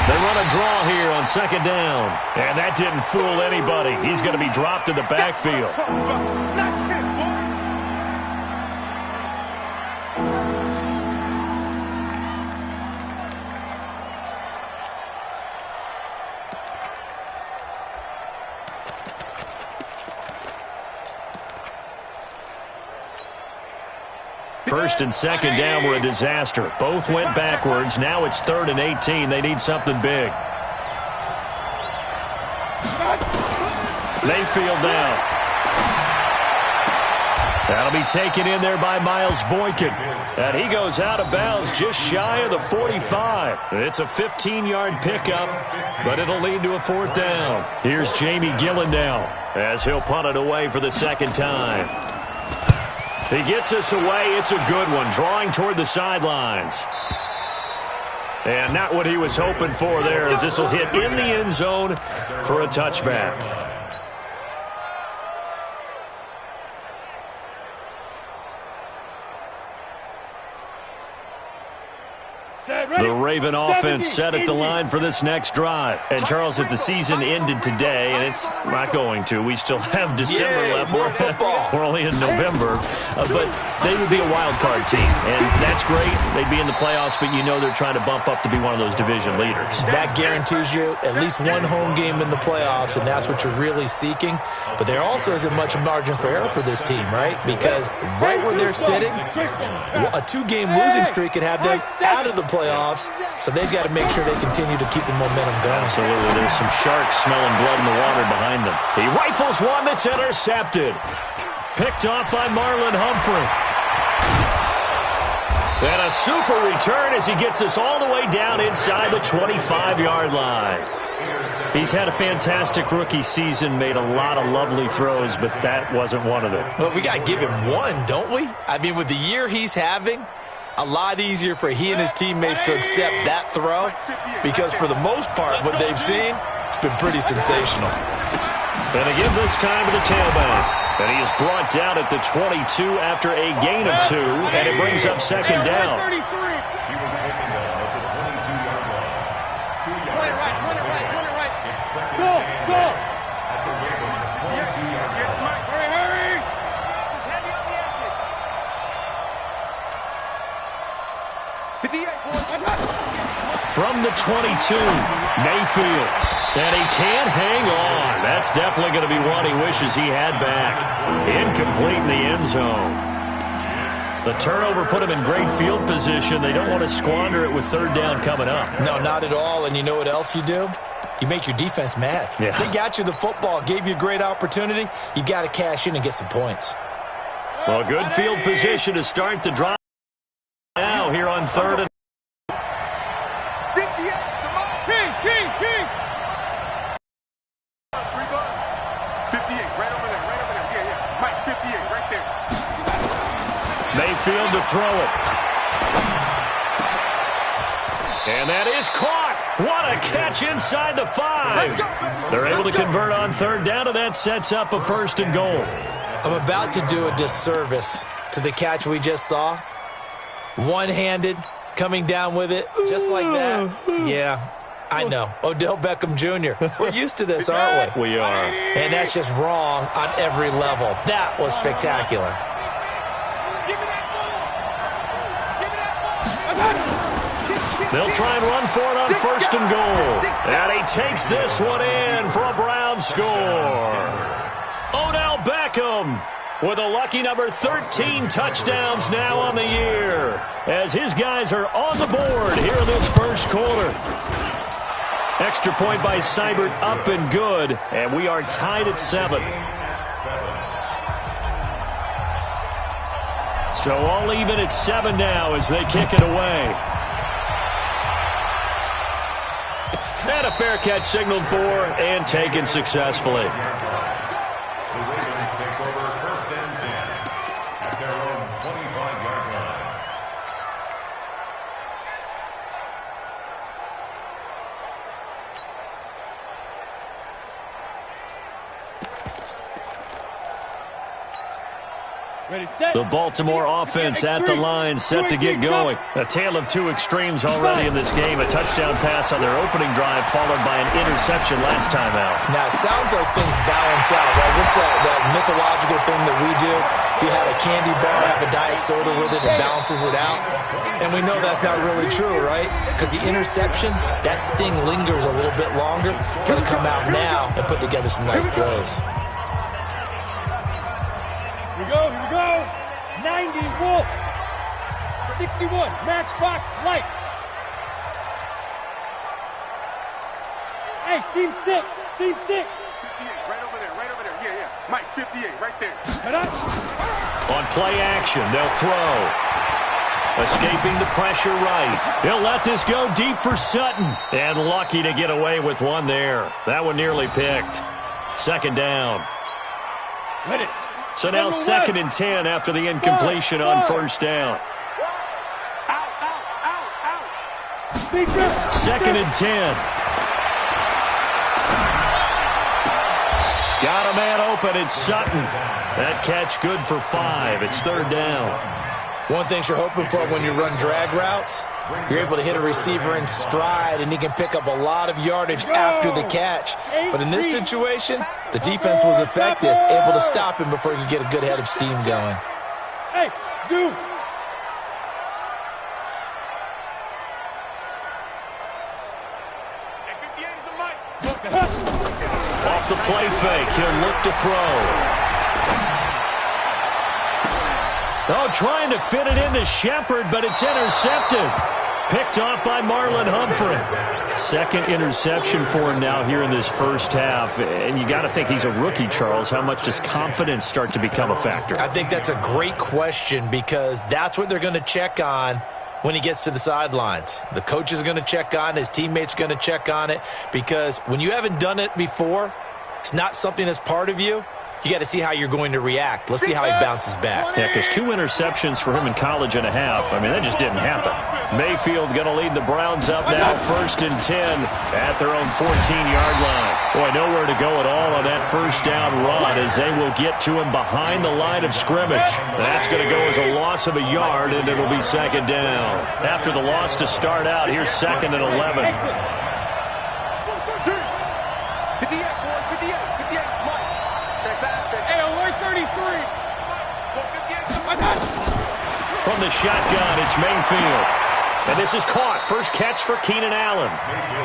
They run a draw here on second down. And that didn't fool anybody. He's going to be dropped in the backfield. First and second down were a disaster. Both went backwards. Now it's 3rd and 18. They need something big. Mayfield down. That'll be taken in there by Miles Boykin. And he goes out of bounds just shy of the 45. It's a 15-yard pickup, but it'll lead to a 4th down. Here's Jamie Gillen now as he'll punt it away for the second time. He gets us away. It's a good one, drawing toward the sidelines. And not what he was hoping for there, as this will hit in the end zone for a touchback. The Raven offense set at the line for this next drive. And, Charles, if the season ended today, and it's not going to, we still have December left. We're only in November. But they would be a wild card team. And that's great. They'd be in the playoffs, but you know they're trying to bump up to be one of those division leaders. That guarantees you at least one home game in the playoffs, and that's what you're really seeking. But there also isn't much margin for error for this team, right? Because right where they're sitting, a 2-game losing streak could have them out of the playoffs. So they've got to make sure they continue to keep the momentum going. Absolutely. There's some sharks smelling blood in the water behind them. He rifles one that's intercepted. Picked off by Marlon Humphrey. And a super return as he gets us all the way down inside the 25-yard line. He's had a fantastic rookie season, made a lot of lovely throws, but that wasn't one of them. Well, we got to give him one, don't we? I mean, with the year he's having, a lot easier for he and his teammates to accept that throw, because for the most part, what they've seen, it's been pretty sensational. And they give this time to the tailback. And he is brought down at the 22 after a gain of 2, and it brings up second down. From the 22, Mayfield. And he can't hang on. That's definitely going to be one he wishes he had back. Incomplete in the end zone. The turnover put him in great field position. They don't want to squander it with 3rd down coming up. No, not at all. And you know what else you do? You make your defense mad. Yeah. They got you the football, gave you a great opportunity. You got to cash in and get some points. Well, good field position to start the drive now here on 3rd and 58, right over there. Yeah. Mike, 58, right there. Mayfield to throw it. And that is caught. What a catch inside the 5. They're able to convert on 3rd down, and that sets up a 1st and goal. I'm about to do a disservice to the catch we just saw. One-handed, coming down with it, just like that. Yeah, I know. Odell Beckham Jr. We're used to this, aren't we? We are. And that's just wrong on every level. That was spectacular. They'll try and run for it on 1st and goal. And he takes this one in for a Brown score. Odell Beckham with a lucky number 13 touchdowns now on the year, as his guys are on the board here in this first quarter. Extra point by Seibert, up and good, and we are tied at 7. So all even at 7 now as they kick it away. And a fair catch signaled for and taken successfully. The Baltimore offense at the line, set to get going. A tale of two extremes already in this game. A touchdown pass on their opening drive, followed by an interception last time out. Now, it sounds like things balance out, right? What's that mythological thing that we do? If you have a candy bar, have a diet soda with it, it balances it out. And we know that's not really true, right? Because the interception, that sting lingers a little bit longer. Got to come out now and put together some nice plays. Here we go. 90 Wolf. 61 Matchbox Light. Hey, seam 6. 58, right over there. Yeah. Mike, 58, right there. On play action, they'll throw. Escaping the pressure right. He'll let this go deep for Sutton. And lucky to get away with one there. That one nearly picked. Second down. Let it. So now 2nd and 10 after the incompletion on first down. Out. 2nd and 10. Got a man open, it's Sutton. That catch good for 5. It's 3rd down. One thing you're hoping for when you run drag routes, you're able to hit a receiver in stride, and he can pick up a lot of yardage after the catch. But in this situation, the defense was effective, able to stop him before he could get a good head of steam going. Hey, zoom. Off the play fake, he'll look to throw. Oh, trying to fit it into Shepard, but it's intercepted. Picked off by Marlon Humphrey. 2nd interception for him now here in this first half. And you got to think he's a rookie, Charles. How much does confidence start to become a factor? I think that's a great question because that's what they're going to check on when he gets to the sidelines. The coach is going to check on it. His teammates are going to check on it because when you haven't done it before, it's not something that's part of you. You got to see how you're going to react. Let's see how he bounces back. Yeah, because 2 interceptions for him in college and a half. I mean, that just didn't happen. Mayfield going to lead the Browns up now, 1st and 10 at their own 14-yard line. Boy, nowhere to go at all on that first down run as they will get to him behind the line of scrimmage. That's going to go as a loss of a yard, and it'll be 2nd down. After the loss to start out, here's 2nd and 11. From the shotgun, it's Mayfield. And this is caught. First catch for Keenan Allen.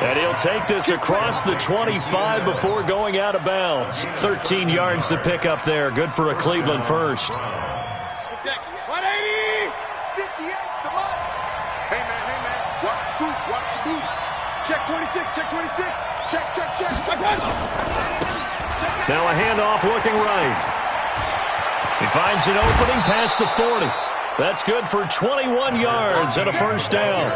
And he'll take this across the 25 before going out of bounds. 13 yards to pick up there. Good for a Cleveland first. 180! 58, come on. Hey, man. Watch the boot. Check 26. Check. Now a handoff looking right. He finds an opening past the 40. That's good for 21 yards and a first down.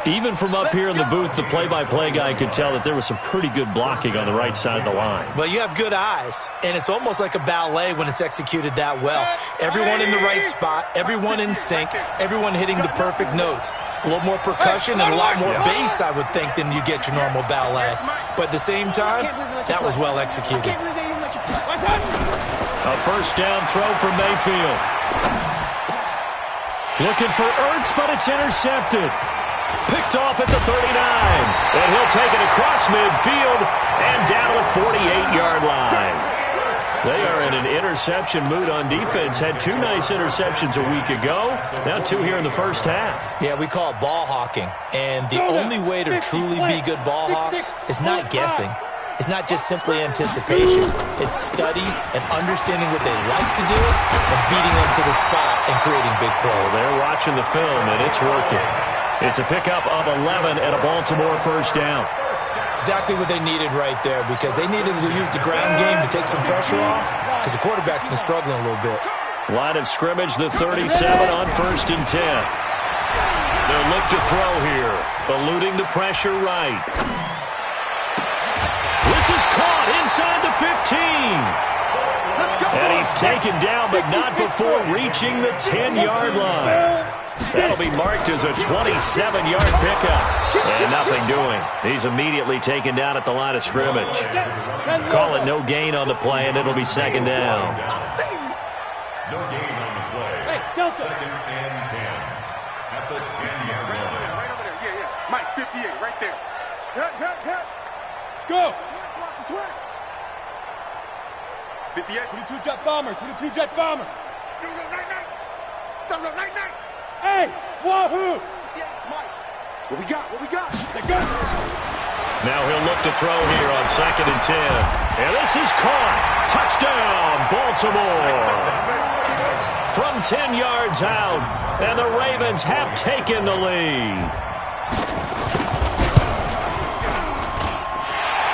Even from up here in the booth, the play-by-play guy could tell that there was some pretty good blocking on the right side of the line. Well, you have good eyes, and it's almost like a ballet when it's executed that well. Everyone in the right spot, everyone in sync, everyone hitting the perfect notes. A little more percussion and a lot more bass, I would think, than you get your normal ballet. But at the same time, that was well executed. A first down throw for Mayfield. Looking for Ertz, but it's intercepted. Picked off at the 39. And he'll take it across midfield and down to the 48-yard line. They are in an interception mood on defense. Had 2 nice interceptions a week ago. Now 2 here in the first half. Yeah, we call it ball hawking. And the only way to truly be good ball hawks is not guessing. It's not just simply anticipation. It's study and understanding what they like to do and beating them to the spot and creating big plays. They're watching the film, and it's working. It's a pickup of 11 and a Baltimore first down. Exactly what they needed right there because they needed to use the ground game to take some pressure off because the quarterback's been struggling a little bit. Line of scrimmage, the 37 on 1st and 10. They'll look to throw here, eluding the pressure right. This is caught inside the 15. And he's taken down, but not before reaching the 10-yard line. That'll be marked as a 27-yard pickup. And nothing doing. He's immediately taken down at the line of scrimmage. Call it no gain on the play, and it'll be 2nd down. No gain on the play. Hey, Delta. 2nd and 10. At the 10-yard Right over line. there, right over there. Yeah, yeah. Mike, 58, right there. Hit. Go. Watch the twist. 58. 22 jet bomber. 22 jet bomber. Night. Hey, wahoo. Yeah, Mike. What we got? They're good. Now he'll look to throw here on 2nd and 10. And this is caught. Touchdown, Baltimore. From 10 yards out, and the Ravens have taken the lead.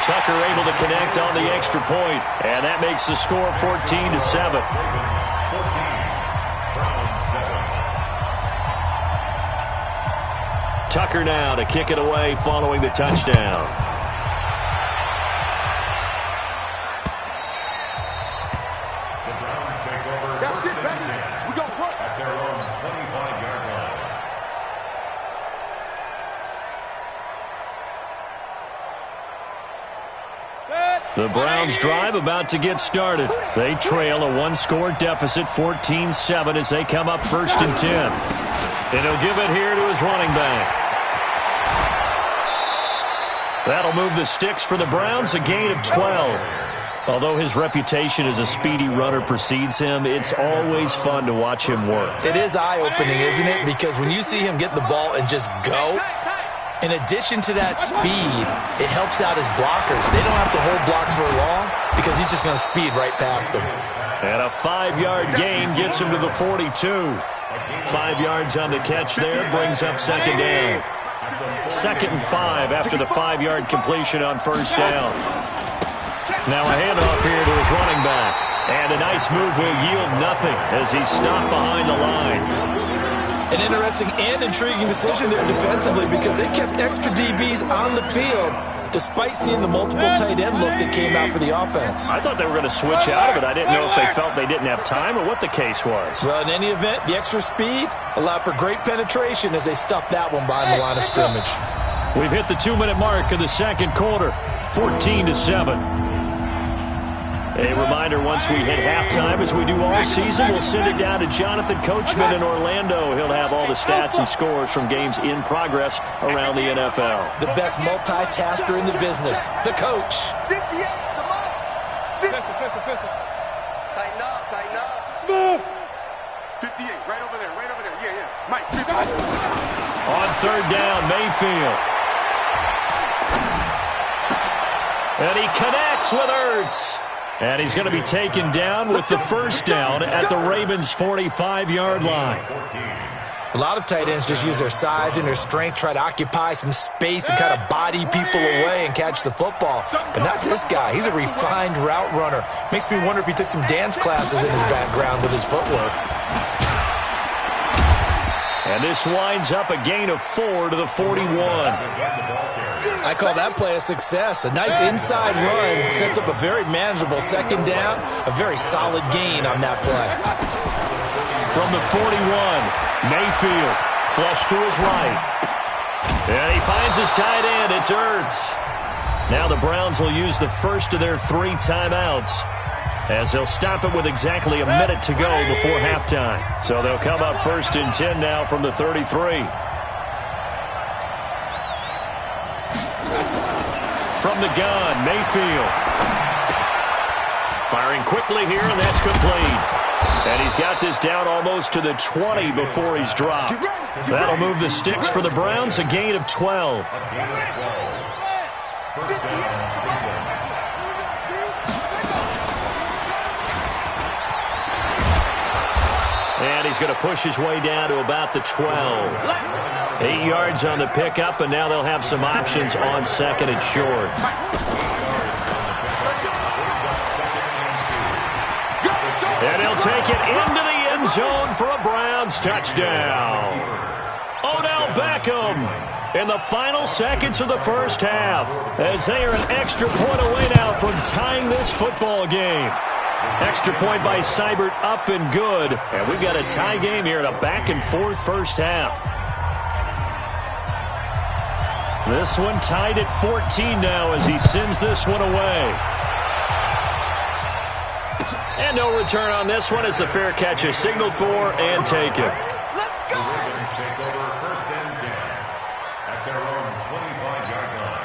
Tucker able to connect on the extra point, and that makes the score 14-7. Tucker now to kick it away following the touchdown. The Browns take over. That's first it, and baby. 10 We gon' work. at their own 25-yard line. The Browns drive about to get started. They trail a one-score deficit, 14-7, as they come up 1st and 10. And he'll give it here to his running back. That'll move the sticks for the Browns, a gain of 12. Although his reputation as a speedy runner precedes him, it's always fun to watch him work. It is eye-opening, isn't it? Because when you see him get the ball and just go, in addition to that speed, it helps out his blockers. They don't have to hold blocks for long because he's just going to speed right past them. And a 5-yard gain gets him to the 42. 5 yards on the catch there, brings up 2nd down. 2nd and 5 after the 5-yard completion on 1st down. Now a handoff here to his running back. And a nice move will yield nothing as he's stopped behind the line. An interesting and intriguing decision there defensively because they kept extra DBs on the field despite seeing the multiple tight end look that came out for the offense. I thought they were going to switch out of it. I didn't know if they felt they didn't have time or what the case was. Well, in any event, the extra speed allowed for great penetration as they stuffed that one behind the line of scrimmage. We've hit the 2-minute mark of the 2nd quarter, 14-7. A reminder, once we hit halftime, as we do all season, we'll send it down to Jonathan Coachman in Orlando. He'll have all the stats and scores from games in progress around the NFL. The best multitasker in the business, the coach. 58, come on. Pistol. Tighten up. Smooth. 58, right over there. Yeah, yeah. Mike, 58. On 3rd down, Mayfield. And he connects with Ertz. And he's going to be taken down with the 1st down at the Ravens' 45-yard line. A lot of tight ends just use their size and their strength, try to occupy some space and kind of body people away and catch the football. But not this guy. He's a refined route runner. Makes me wonder if he took some dance classes in his background with his footwork. And this winds up a gain of 4 to the 41. I call that play a success. A nice inside run sets up a very manageable 2nd down. A very solid gain on that play. From the 41, Mayfield, flush to his right. And he finds his tight end. It's Ertz. Now the Browns will use the first of their 3 timeouts, as they'll stop it with exactly a minute to go before halftime. So they'll come up 1st and 10 now from the 33. From the gun, Mayfield. Firing quickly here, and that's complete. And he's got this down almost to the 20 before he's dropped. That'll move the sticks for the Browns, a gain of 12. And he's going to push his way down to about the 12. 8 yards on the pickup, and now they'll have some options on 2nd and short. And he'll take it into the end zone for a Browns touchdown. Odell Beckham in the final seconds of the 1st half, as they are an extra point away now from tying this football game. Extra point by Seibert, up and good. And we've got a tie game here in a back-and-forth 1st half. This one tied at 14 now as he sends this one away. And no return on this one as the fair catch is signaled for and taken. The Ravens take over 1st and 10 at their own 25-yard line.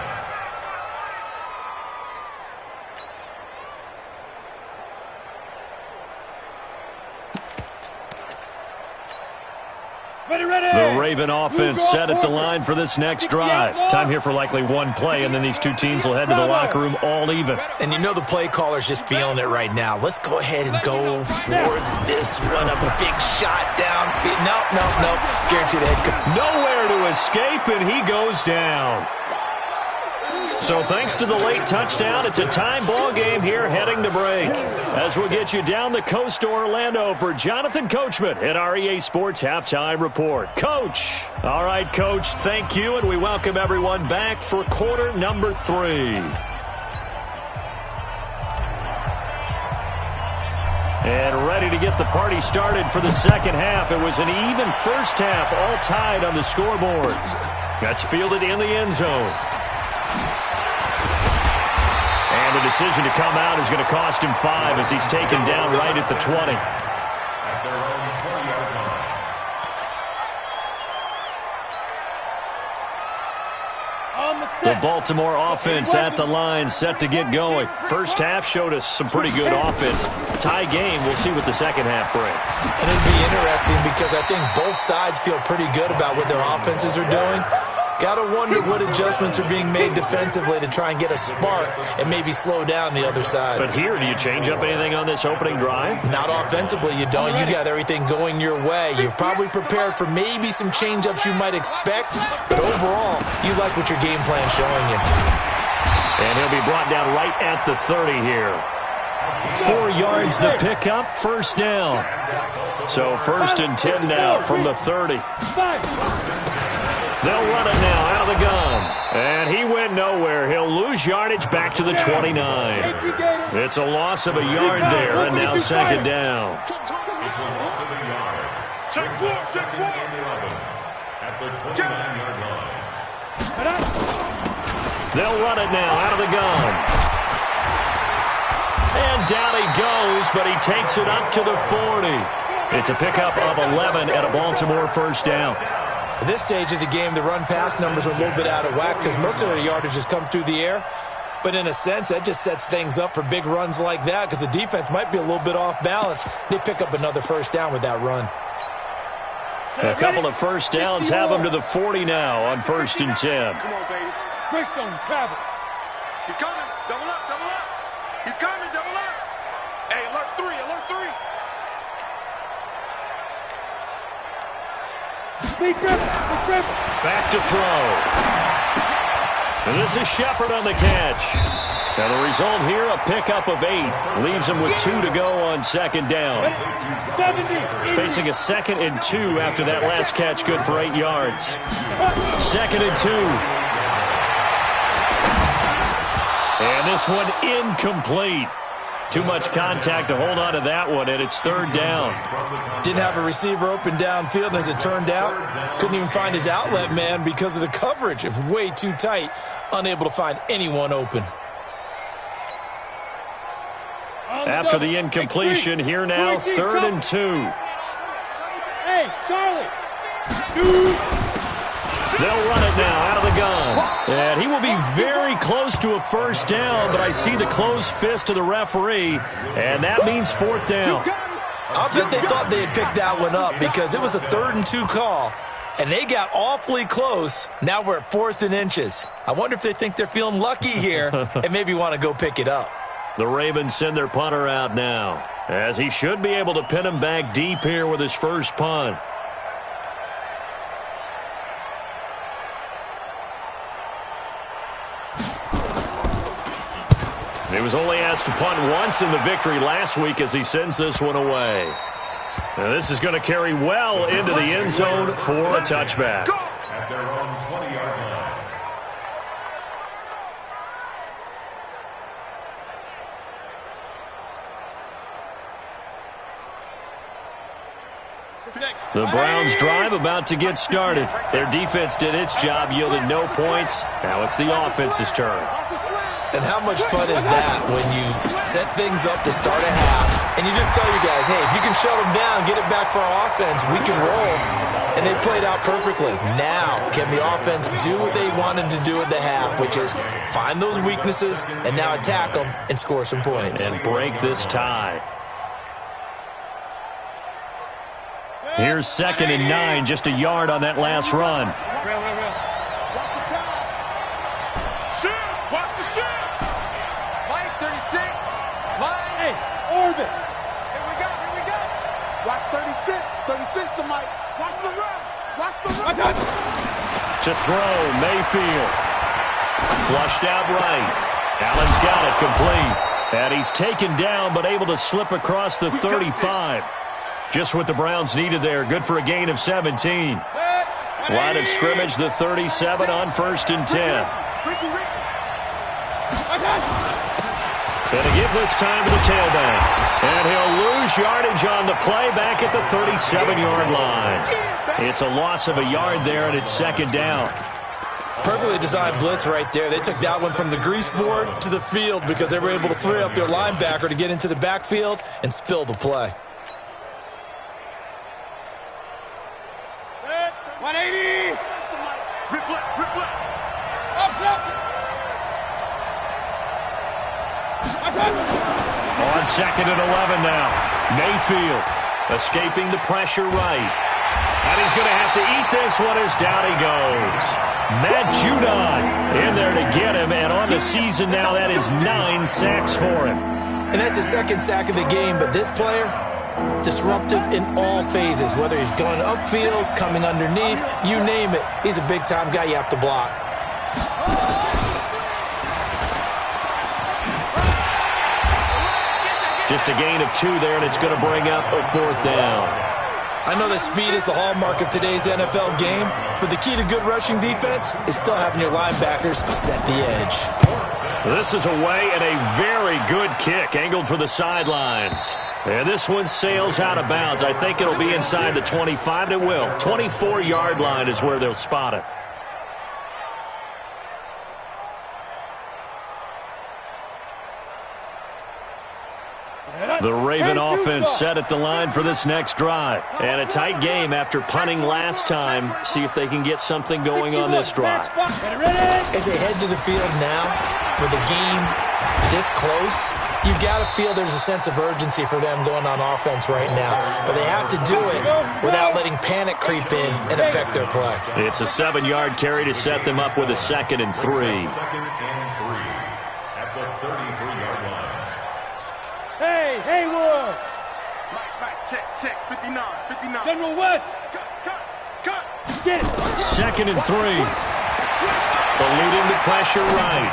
The Raven offense set at the line for this next drive. Time here for likely one play, and then these two teams will head to the locker room all even. And you know the play caller's just feeling it right now. Let's go ahead and go for this run up. A big shot down. No. Guaranteed head coach. Nowhere to escape, and he goes down. So thanks to the late touchdown, it's a time ball game here heading to break. As we'll get you down the coast to Orlando for Jonathan Coachman at our EA Sports Halftime Report. Coach. All right, Coach, thank you, and we welcome everyone back for quarter number 3. And ready to get the party started for the second half. It was an even first half, all tied on the scoreboard. That's fielded in the end zone. And the decision to come out is going to cost him 5 as he's taken down right at the 20. At their own 20-yard line. The Baltimore offense at the line, set to get going. First half showed us some pretty good offense. Tie game, we'll see what the second half brings. And it'll be interesting because I think both sides feel pretty good about what their offenses are doing. Got to wonder what adjustments are being made defensively to try and get a spark and maybe slow down the other side. But here, do you change up anything on this opening drive? Not offensively, you don't. You got everything going your way. You've probably prepared for maybe some change-ups you might expect, but overall, you like what your game plan's showing you. And he'll be brought down right at the 30 here. 4 yards the pickup, first down. So 1st and 10 now from the 30. They'll run it now out of the gun. And he went nowhere. He'll lose yardage back to the 29. It's a loss of a yard there, and now second down. It's a loss of a yard. Check 4. Second and 11 at the 29-yard line. They'll run it now out of the gun. And down he goes, but he takes it up to the 40. It's a pickup of 11 at a Baltimore first down. At this stage of the game, the run-pass numbers are a little bit out of whack because most of their yardage has come through the air. But in a sense, that just sets things up for big runs like that because the defense might be a little bit off balance. They pick up another first down with that run. A couple of first downs have them to the 40 now on 1st and 10. Come on, baby. Greystone, travel. He's coming. Double up. He's coming. Double up. Hey, alert 3. Back to throw. And this is Shepard on the catch. And the result here, a pickup of 8. Leaves him with 2 to go on second down. Facing a 2nd and 2 after that last catch, good for 8 yards. 2nd and 2. And this one incomplete. Too much contact to hold on to that one, and it's 3rd down. Didn't have a receiver open downfield, and as it turned out, couldn't even find his outlet man because of the coverage. It was way too tight, unable to find anyone open. After the incompletion, here now, 3rd and 2. Hey, Charlie. They'll run it now out of the gun. And he will be very close to a first down, but I see the closed fist of the referee, and that means 4th down. I'll bet they thought they had picked that one up because it was a 3rd and 2 call, and they got awfully close. Now we're at 4th and inches. I wonder if they think they're feeling lucky here and maybe want to go pick it up. The Ravens send their punter out now, as he should be able to pin him back deep here with his first punt. He was only asked to punt once in the victory last week as he sends this one away. Now this is going to carry well into the end zone for a touchback. At their own 20-yard line. The Browns drive about to get started. Their defense did its job, yielded no points. Now it's the offense's turn. And how much fun is that when you set things up to start a half and you just tell your guys, hey, if you can shut them down, get it back for our offense, we can roll. And they played out perfectly. Now, can the offense do what they wanted to do at the half, which is find those weaknesses and now attack them and score some points. And break this tie. Here's 2nd and 9, just a yard on that last run. Watch the pass. Shoot. Watch the shoot. Mike, 36. Mike. Hey, Orbit. Here we go. Watch 36. 36 to Mike. Watch the run. Watch the run. To throw, Mayfield. Flushed out right. Allen's got it complete. And he's taken down but able to slip across the 35. Just what the Browns needed there. Good for a gain of 17. Line of scrimmage, the 37 on 1st and 10. Gonna give this time to the tailback. And he'll lose yardage on the play back at the 37-yard line. It's a loss of a yard there, and it's 2nd down. Perfectly designed blitz right there. They took that one from the grease board to the field because they were able to free up their linebacker to get into the backfield and spill the play. 180. Replay. On 2nd and 11 now. Mayfield escaping the pressure right. And he's going to have to eat this one as down he goes. Matt Judon in there to get him, and on the season now, that is 9 sacks for him. And that's the 2nd sack of the game, but this player, disruptive in all phases, whether he's going upfield, coming underneath, you name it. He's a big-time guy you have to block. Just a gain of 2 there, and it's going to bring up a 4th down. I know that speed is the hallmark of today's NFL game, but the key to good rushing defense is still having your linebackers set the edge. This is away and a very good kick, angled for the sidelines. And this one sails out of bounds. I think it'll be inside the 25. It will. 24-yard line is where they'll spot it. The Raven offense set at the line for this next drive. And a tight game after punting last time. See if they can get something going on this drive. As they head to the field now, with the game this close, you've got to feel there's a sense of urgency for them going on offense right now. But they have to do it without letting panic creep in and affect their play. It's a 7-yard carry to set them up with a 2nd and 3. 2nd and 3 at the 33-yard line. Hey, Haywood. Mike, check. 59. General West. Cut. Get it. 2nd and 3. Eluding the pressure right.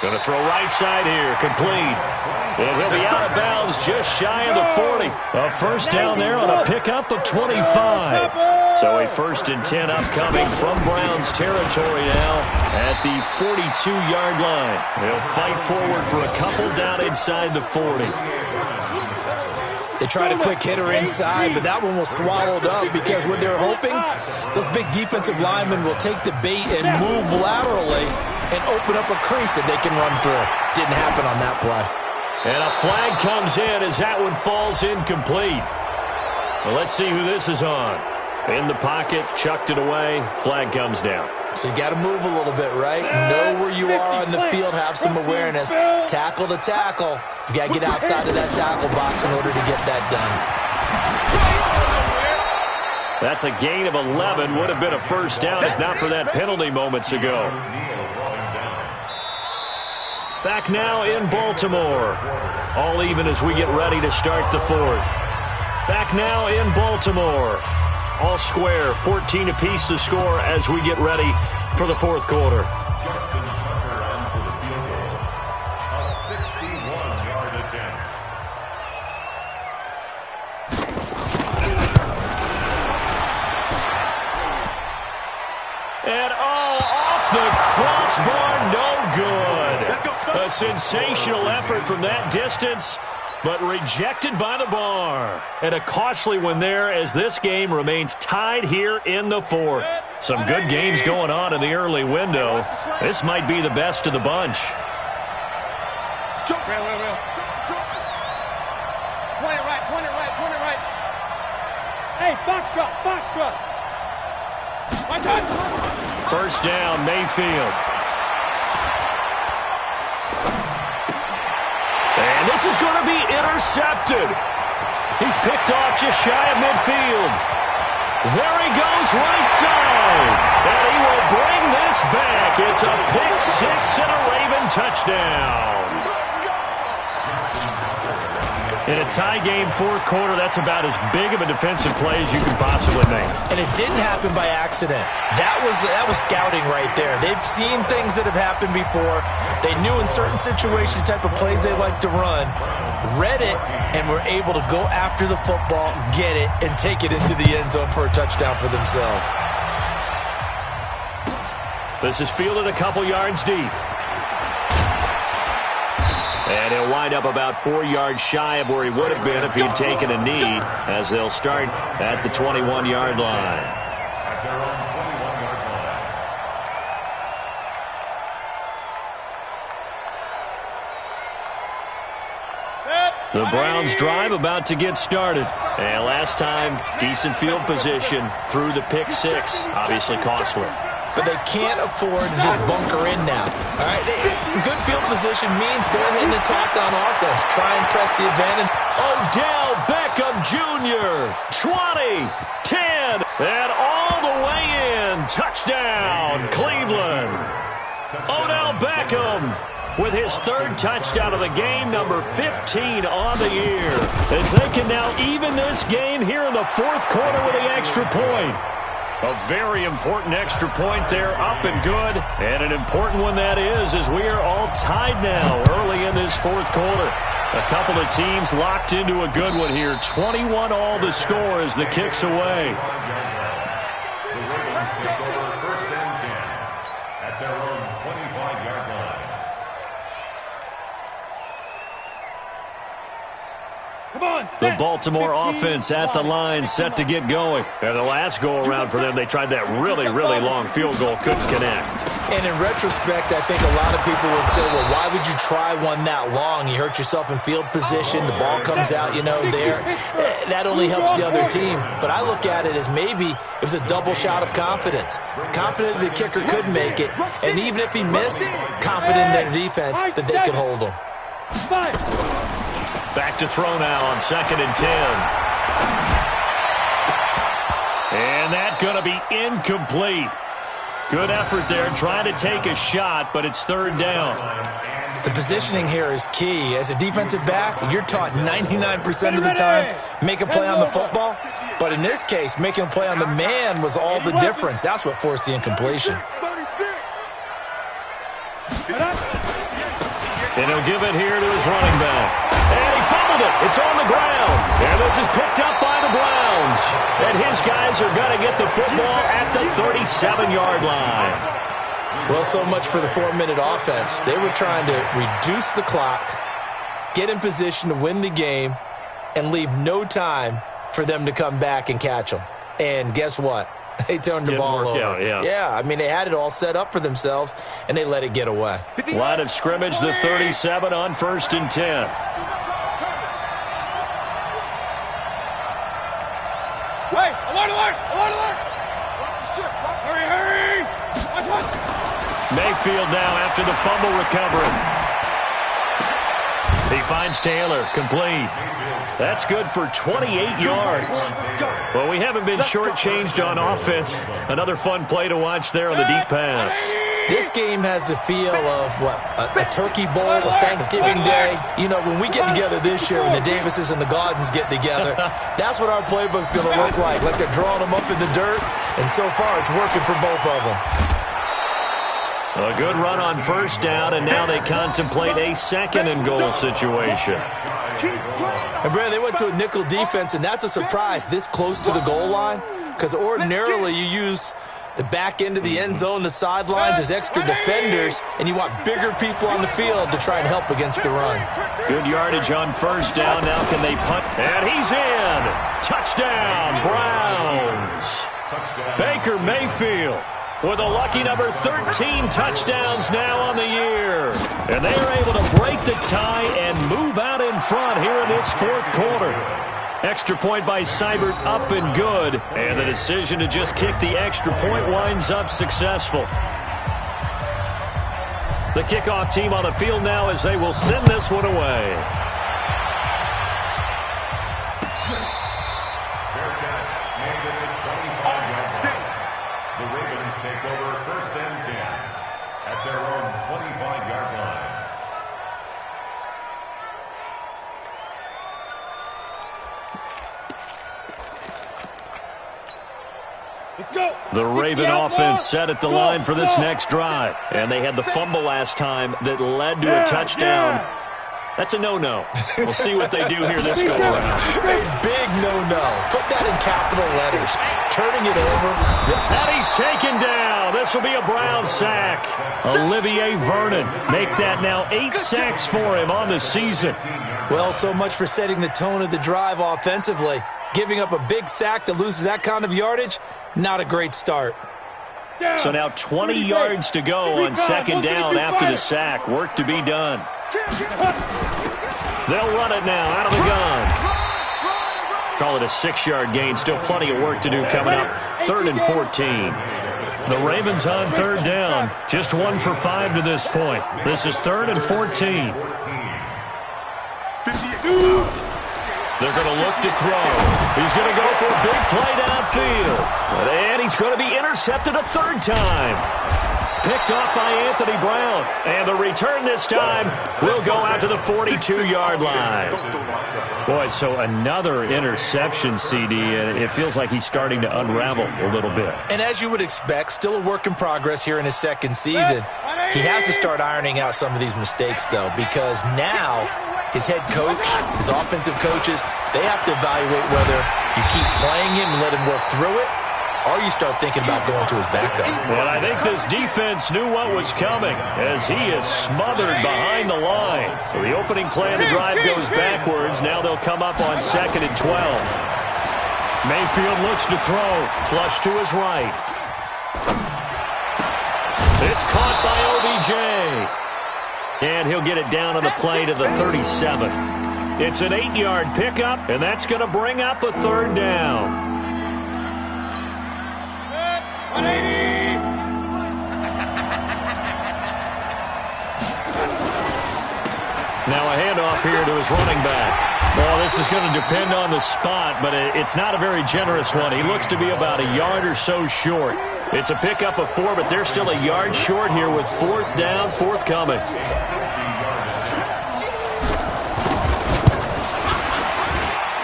Going to throw right side here, complete. And he'll be out of bounds just shy of the 40. A 1st down there on a pickup of 25. So a 1st and 10 upcoming from Browns territory now at the 42-yard line. They'll fight forward for a couple down inside the 40. They tried a quick hitter inside, but that one was swallowed up because what they're hoping, those big defensive linemen will take the bait and move laterally and open up a crease that they can run through. Didn't happen on that play. And a flag comes in as that one falls incomplete. Well, let's see who this is on. In the pocket, chucked it away, flag comes down. So you got to move a little bit, right? Know where you are on the field, have some awareness. Tackle to tackle. You got to get outside of that tackle box in order to get that done. That's a gain of 11. Would have been a 1st down if not for that penalty moments ago. Back now in Baltimore. All even as we get ready to start the 4th. Back now in Baltimore. All square, 14 apiece to score as we get ready for the 4th quarter. Justin Tucker on for the field goal. A 61-yard attempt. And off the crossbar, no good. A sensational effort from that distance. but rejected by the bar. And a costly one there as this game remains tied here in the fourth. Some good games going on in the early window. This might be the best of the bunch. Point it right, point it right, point it right. Hey, box drop, box drop. My time. First down, Mayfield. And this is going to be intercepted. He's picked off just shy of midfield. There he goes, right side. And he will bring this back. It's a pick six and a Raven touchdown. In a tie game fourth quarter, that's about as big of a defensive play as you can possibly make. And it didn't happen by accident. That was scouting right there. They've seen things that have happened before. They knew in certain situations the type of plays they like to run, read it, and were able to go after the football, get it, and take it into the end zone for a touchdown for themselves. This is fielded a couple yards deep. And he'll wind up about 4 yards shy of where he would have been if he'd taken a knee, as they'll start at the 21-yard line. At their own 21-yard line. The Browns drive about to get started. And last time, decent field position through the pick six. Obviously costly. But they can't afford to just bunker in now. All right, good field position means go ahead and attack on offense. Try and press the advantage. Odell Beckham Jr., 20, 10, and all the way in. Touchdown, Cleveland. Odell Beckham with his third touchdown of the game, number 15 on the year, as they can now even this game here in the fourth quarter with the extra point. A very important extra point there, up and good. And an important one that is, as we are all tied now early in this fourth quarter. A couple of teams locked into a good one here. 21 all the score as the kick's away. The Ravens take over first and 10 at their own 25-yard line. Come on, The Baltimore offense at the line, set to get going. And the last go-around for them, they tried that really, really long field goal, couldn't connect. And in retrospect, I think a lot of people would say, well, why would you try one that long? You hurt yourself in field position. The ball comes out, there. That only helps the other team. But I look at it as maybe it was a double shot of confidence. Confident the kicker could make it. And even if he missed, confident in their defense that they could hold him. Back to throw now on 2nd and 10. And that's going to be incomplete. Good effort there, trying to take a shot, but it's third down. The positioning here is key. As a defensive back, you're taught 99% of the time, make a play on the football. But in this case, making a play on the man was all the difference. That's what forced the incompletion. And he'll give it here to his running back. And he fumbled it. It's on the ground. And this is picked up by the Browns. And his guys are going to get the football at the 37-yard line. Well, so much for the 4-minute offense. They were trying to reduce the clock, get in position to win the game, and leave no time for them to come back and catch them. And guess what? They turned the ball over. Yeah, I mean, they had it all set up for themselves, and they let it get away. Line of scrimmage, the 37 on 1st and 10. Hey, alert, alert, alert, alert. Hurry, hurry. Watch. Mayfield now after the fumble recovery. He finds Taylor, complete. That's good for 28 yards. Well, we haven't been shortchanged on offense. Another fun play to watch there on the deep pass. This game has the feel of, a turkey bowl, a Thanksgiving day. When we get together this year, when the Davises and the Gardens get together, that's what our playbook's going to look like they're drawing them up in the dirt, and so far it's working for both of them. A good run on first down, and now they contemplate a 2nd and goal situation. And, Brad, they went to a nickel defense, and that's a surprise this close to the goal line, because ordinarily you use The back end of the end zone, the sidelines is extra defenders, and you want bigger people on the field to try and help against the run. Good yardage on first down. Now can they punt? And he's in. Touchdown, Browns. Baker Mayfield with a lucky number 13 touchdowns now on the year. And they are able to break the tie and move out in front here in this fourth quarter. Extra point by Seibert up and good. And the decision to just kick the extra point winds up successful. The kickoff team on the field now as they will send this one away. The Ravens take over first and 10 at their own 25-yard line. Let's go. The Raven offense set at the line for this next drive. And they had the fumble last time that led to a touchdown. That's a no-no. We'll see what they do here this go-around. A big no-no. Put that in capital letters. Turning it over. And he's taken down. This will be a Brown sack. Olivier Vernon. Make that now 8 sacks for him on the season. Well, so much for setting the tone of the drive offensively. Giving up a big sack that loses that kind of yardage, not a great start. So now 20 yards to go on second down after the sack. Work to be done. They'll run it now out of the gun. Call it a 6-yard gain. Still plenty of work to do coming up. 3rd and 14. The Ravens on third down. Just 1 for 5 to this point. This is 3rd and 14. They're going to look to throw. He's going to go for a big play downfield. And he's going to be intercepted a 3rd time. Picked off by Anthony Brown. And the return this time will go out to the 42-yard line. Boy, so another interception, CD, and it feels like he's starting to unravel a little bit. And as you would expect, still a work in progress here in his second season. He has to start ironing out some of these mistakes, though, because now his head coach, his offensive coaches, they have to evaluate whether you keep playing him and let him work through it, or you start thinking about going to his backup. Well, I think this defense knew what was coming as he is smothered behind the line. So the opening play of the drive goes backwards. Now they'll come up on 2nd and 12. Mayfield looks to throw. Flush to his right. It's caught by OBJ. And he'll get it down on the play to the 37. It's an 8-yard pickup, and that's going to bring up a 3rd down. 180. Now a handoff here to his running back. Well, this is going to depend on the spot, but it's not a very generous one. He looks to be about a yard or so short. It's a pickup of 4, but they're still a yard short here with 4th down forthcoming.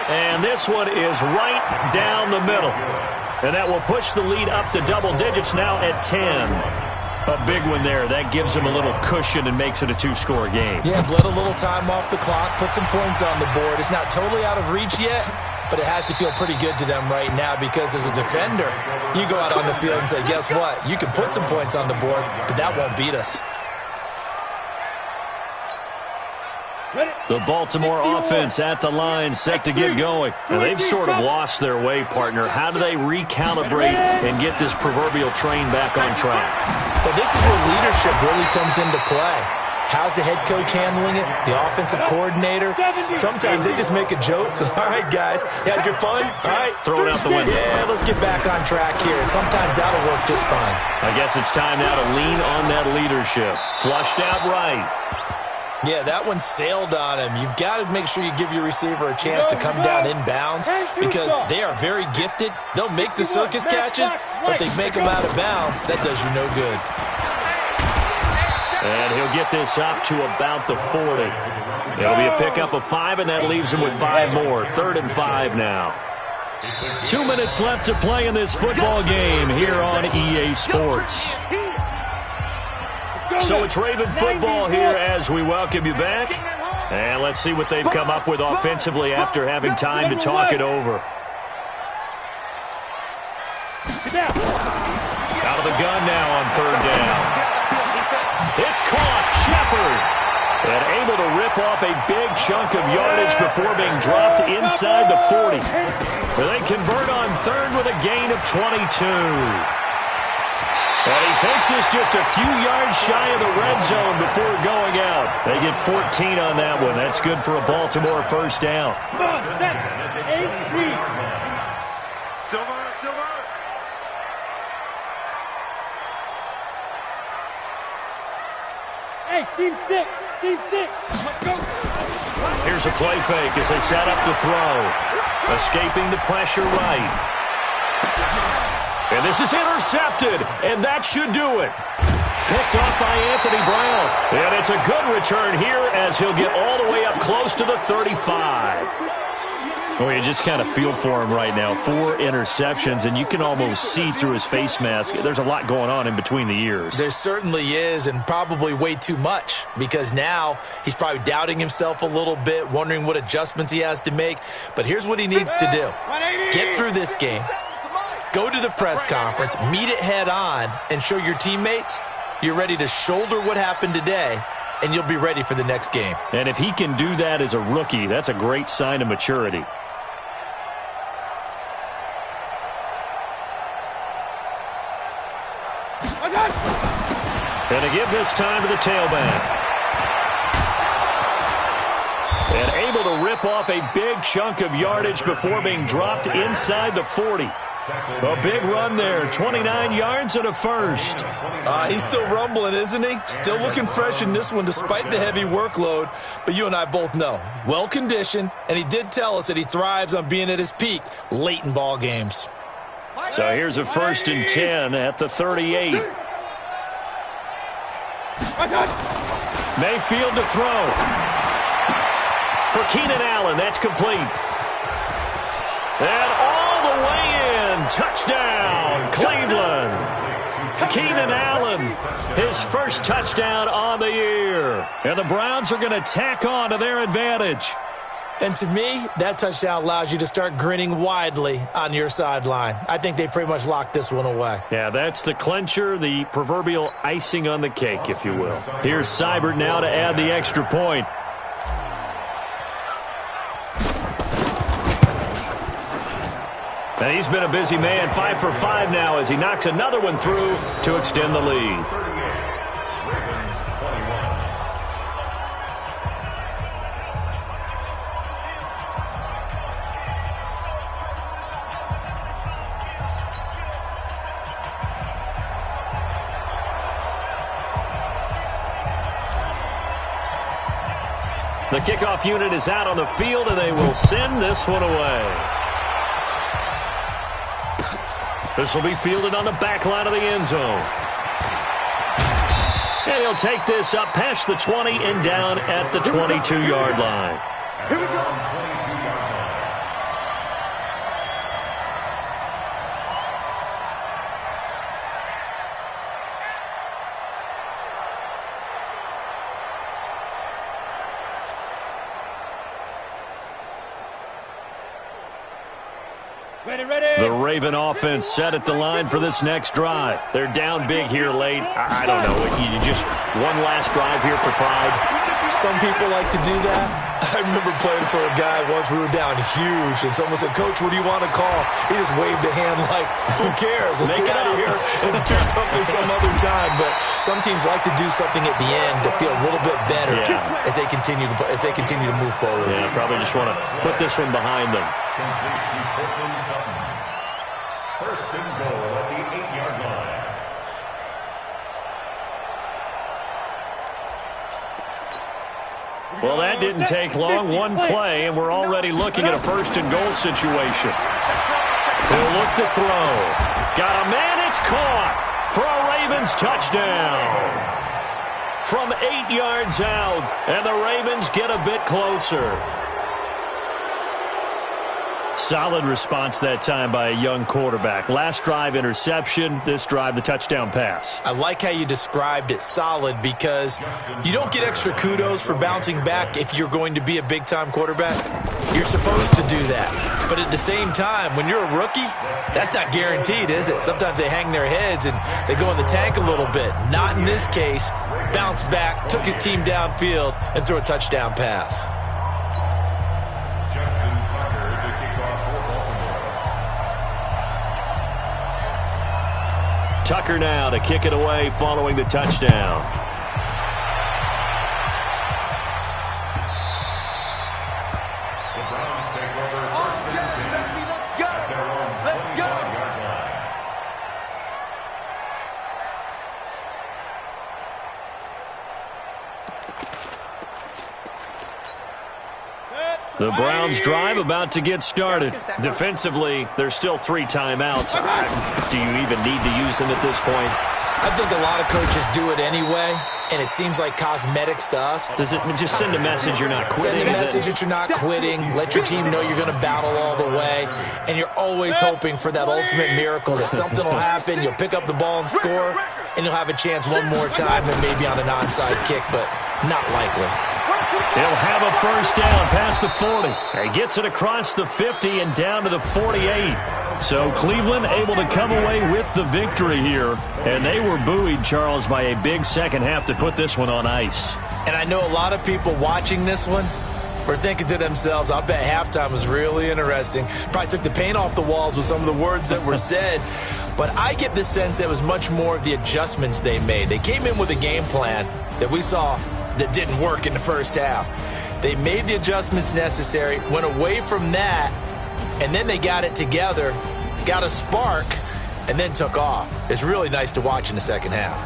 And this one is right down the middle. And that will push the lead up to double digits now at 10. A big one there. That gives him a little cushion and makes it a 2-score game. Yeah, bled a little time off the clock, put some points on the board. It's not totally out of reach yet, but it has to feel pretty good to them right now because as a defender, you go out on the field and say, guess what? You can put some points on the board, but that won't beat us. The Baltimore offense at the line set to get going. And they've sort of lost their way, partner. How do they recalibrate and get this proverbial train back on track? Well, this is where leadership really comes into play. How's the head coach handling it? The offensive coordinator? Sometimes they just make a joke. All right, guys, you had your fun? All right. Throw it out the window. Yeah, let's get back on track here. And sometimes that'll work just fine. I guess it's time now to lean on that leadership. Flushed out right. Yeah, that one sailed on him. You've got to make sure you give your receiver a chance to come down inbounds because they are very gifted. They'll make the circus catches, but they make them out of bounds. That does you no good. And he'll get this up to about the 40. It'll be a pickup of 5, and that leaves him with 5 more. 3rd and 5 now. 2 minutes left to play in this football game here on EA Sports. So it's Raven football here as we welcome you back. And let's see what they've come up with offensively after having time to talk it over. the gun now on third down. It's caught. Shepard. And able to rip off a big chunk of yardage before being dropped inside the 40. They convert on third with a gain of 22. And he takes us just a few yards shy of the red zone before going out. They get 14 on that one. That's good for a Baltimore first down. Come on, set. 8-3. Silver, Silver. Hey, seam 6. Seam 6. Let's go. Here's a play fake as they set up to throw. Escaping the pressure right. And this is intercepted, and that should do it. Picked off by Anthony Brown. And it's a good return here as he'll get all the way up close to the 35. Well, you just kind of feel for him right now. 4 interceptions, and you can almost see through his face mask. There's a lot going on in between the ears. There certainly is, and probably way too much, because now he's probably doubting himself a little bit, wondering what adjustments he has to make. But here's what he needs to do. Get through this game, go to the press conference, meet it head on, and show your teammates you're ready to shoulder what happened today, and you'll be ready for the next game. And if he can do that as a rookie, that's a great sign of maturity. And to give this time to the tailback. And able to rip off a big chunk of yardage before being dropped inside the 40. A big run there, 29 yards and a first. He's still rumbling, isn't he? Still looking fresh in this one despite the heavy workload. But you and I both know, well-conditioned, and he did tell us that he thrives on being at his peak late in ball games. So here's a 1st and 10 at the 38. Mayfield to throw. For Keenan Allen, that's complete. And all the way in. Touchdown, Cleveland. Keenan Allen, his first touchdown on the year. And the Browns are going to tack on to their advantage. And to me, that touchdown allows you to start grinning widely on your sideline. I think they pretty much locked this one away. Yeah, that's the clincher, the proverbial icing on the cake, if you will. Here's Seibert now to add the extra point. And he's been a busy man, 5 for 5 now as he knocks another one through to extend the lead. The kickoff unit is out on the field, and they will send this one away. This will be fielded on the back line of the end zone. And he'll take this up past the 20 and down at the 22-yard line. Here we go. The Raven offense set at the line for this next drive. They're down big here late. I don't know. You just one last drive here for pride. Some people like to do that. I remember playing for a guy once. We were down huge, and someone said, "Coach, what do you want to call?" He just waved a hand like, "Who cares? Let's get out of here and do something some other time." But some teams like to do something at the end to feel a little bit better as they continue to move forward. Yeah, probably just want to put this one behind them. Complete to Cortland Sutton. 1st and goal at the 8-yard line. Well, that didn't take long. One play, and we're already looking at a 1st and goal situation. He'll look to throw. Got a man. It's caught for a Ravens touchdown. From 8 yards out, and the Ravens get a bit closer. Solid response that time by a young quarterback. Last drive, interception. This drive, the touchdown pass. I like how you described it, solid, because you don't get extra kudos for bouncing back if you're going to be a big-time quarterback. You're supposed to do that. But at the same time, when you're a rookie, that's not guaranteed, is it? Sometimes they hang their heads and they go in the tank a little bit. Not in this case. Bounced back, took his team downfield, and threw a touchdown pass. Tucker now to kick it away following the touchdown. The Browns take over first and 10 at their own 25-yard line. The Browns drive about to get started. Defensively, there's still 3 timeouts. Do you even need to use them at this point? I think a lot of coaches do it anyway, and it seems like cosmetics to us. Does it just send a message you're not quitting? Send a message that you're not quitting. Let your team know you're going to battle all the way, and you're always hoping for that ultimate miracle that something will happen, you'll pick up the ball and score, and you'll have a chance one more time and maybe on an onside kick, but not likely. He'll have a first down past the 40. He gets it across the 50 and down to the 48. So Cleveland able to come away with the victory here. And they were buoyed, Charles, by a big second half to put this one on ice. And I know a lot of people watching this one were thinking to themselves, I bet halftime was really interesting. Probably took the paint off the walls with some of the words that were said. But I get the sense it was much more of the adjustments they made. They came in with a game plan that we saw that didn't work in the first half. They made the adjustments necessary, went away from that, and then they got it together, got a spark, and then took off. It's really nice to watch in the second half.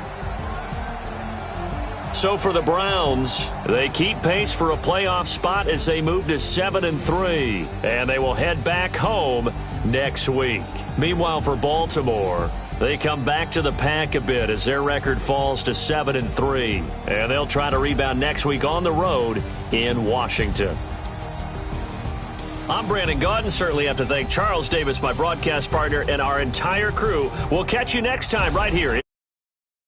So for the Browns, they keep pace for a playoff spot as they move to 7-3, and they will head back home next week. Meanwhile, for Baltimore, they come back to the pack a bit as their record falls to 7-3, and they'll try to rebound next week on the road in Washington. I'm Brandon Gaudin. Certainly have to thank Charles Davis, my broadcast partner, and our entire crew. We'll catch you next time right here.